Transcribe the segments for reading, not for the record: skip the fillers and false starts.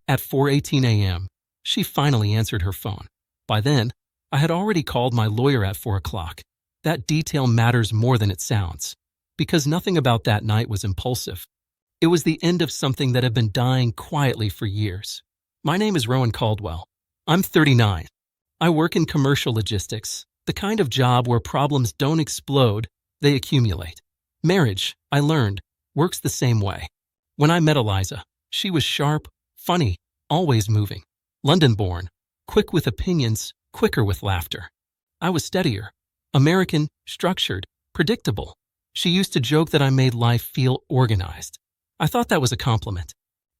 At 4:18 a.m., she finally answered her phone. By then, I had already called my lawyer at 4 o'clock. That detail matters more than it sounds, because nothing about that night was impulsive. It was the end of something that had been dying quietly for years. My name is Rowan Caldwell. I'm 39. I work in commercial logistics, the kind of job where problems don't explode, they accumulate. Marriage, I learned, works the same way. When I met Eliza, she was sharp, funny, always moving. London-born, quick with opinions, quicker with laughter. I was steadier, American, structured, predictable. She used to joke that I made life feel organized. I thought that was a compliment.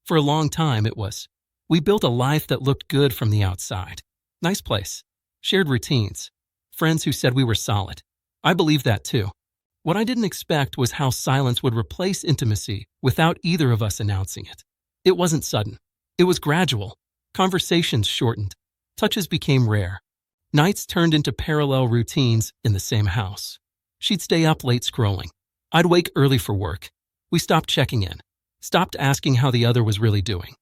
For a long time, it was. We built a life that looked good from the outside. Nice place. Shared routines. Friends who said we were solid. I believed that too. What I didn't expect was how silence would replace intimacy without either of us announcing it. It wasn't sudden. It was gradual. Conversations shortened. Touches became rare. Nights turned into parallel routines in the same house. She'd stay up late scrolling. I'd wake early for work. We stopped checking in. Stopped asking how the other was really doing.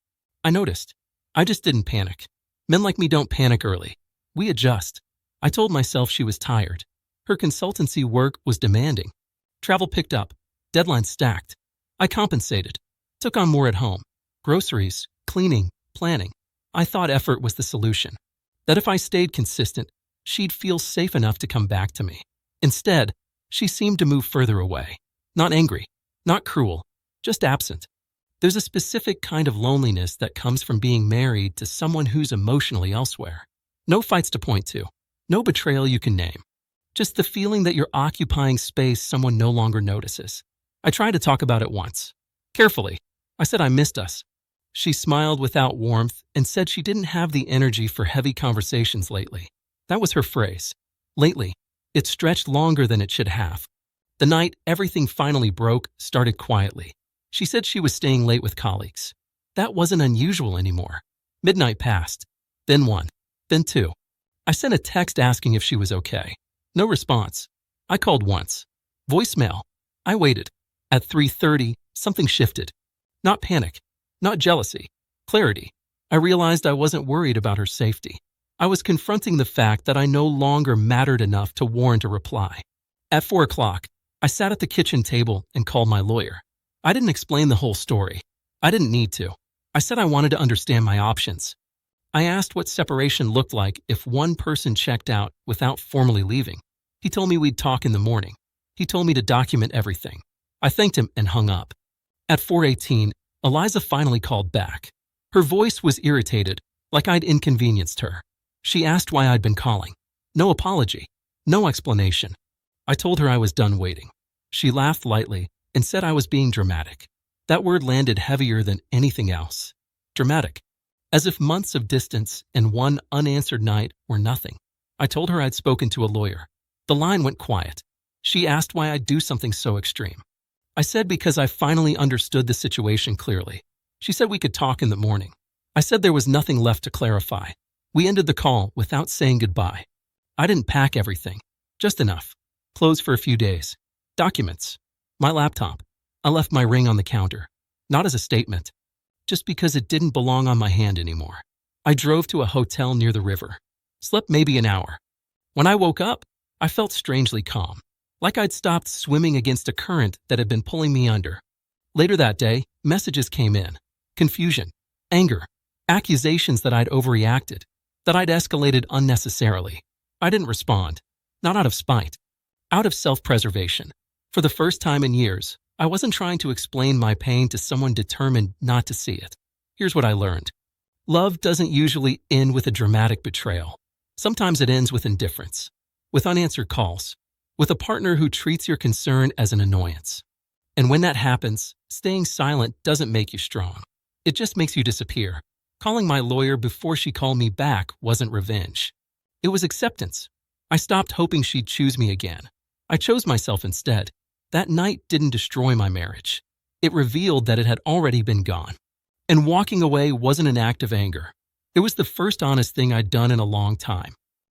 I noticed. I just didn't panic. Men like me don't panic early. We adjust. I told myself she was tired. Her consultancy work was demanding. Travel picked up. Deadlines stacked. I compensated. Took on more at home. Groceries, cleaning, planning. I thought effort was the solution. That if I stayed consistent, she'd feel safe enough to come back to me. Instead, she seemed to move further away. Not angry, not cruel, just absent. There's a specific kind of loneliness that comes from being married to someone who's emotionally elsewhere. No fights to point to. No betrayal you can name. Just the feeling that you're occupying space someone no longer notices. I tried to talk about it once. Carefully. I said I missed us. She smiled without warmth and said she didn't have the energy for heavy conversations lately. That was her phrase. Lately. It stretched longer than it should have. The night everything finally broke started quietly. She said she was staying late with colleagues. That wasn't unusual anymore. Midnight passed. Then 1. Then 2. I sent a text asking if she was okay. No response. I called once. Voicemail. I waited. At 3:30, something shifted. Not panic. Not jealousy. Clarity. I realized I wasn't worried about her safety. I was confronting the fact that I no longer mattered enough to warrant a reply. At 4 o'clock, I sat at the kitchen table and called my lawyer. I didn't explain the whole story. I didn't need to. I said I wanted to understand my options. I asked what separation looked like if one person checked out without formally leaving. He told me we'd talk in the morning. He told me to document everything. I thanked him and hung up. At 4:18, Eliza finally called back. Her voice was irritated, like I'd inconvenienced her. She asked why I'd been calling. No apology. No explanation. I told her I was done waiting. She laughed lightly and said I was being dramatic. That word landed heavier than anything else. Dramatic. As if months of distance and one unanswered night were nothing. I told her I'd spoken to a lawyer. The line went quiet. She asked why I'd do something so extreme. I said because I finally understood the situation clearly. She said we could talk in the morning. I said there was nothing left to clarify. We ended the call without saying goodbye. I didn't pack everything. Just enough. Clothes for a few days. Documents. My laptop. I left my ring on the counter. Not as a statement. Just because it didn't belong on my hand anymore. I drove to a hotel near the river. Slept maybe an hour. When I woke up, I felt strangely calm. Like I'd stopped swimming against a current that had been pulling me under. Later that day, messages came in. Confusion. Anger. Accusations that I'd overreacted. That I'd escalated unnecessarily. I didn't respond. Not out of spite. Out of self-preservation. For the first time in years, I wasn't trying to explain my pain to someone determined not to see it. Here's what I learned. Love doesn't usually end with a dramatic betrayal. Sometimes it ends with indifference. With unanswered calls. With a partner who treats your concern as an annoyance. And when that happens, staying silent doesn't make you strong. It just makes you disappear. Calling my lawyer before she called me back wasn't revenge. It was acceptance. I stopped hoping she'd choose me again. I chose myself instead. That night didn't destroy my marriage. It revealed that it had already been gone. And walking away wasn't an act of anger. It was the first honest thing I'd done in a long time.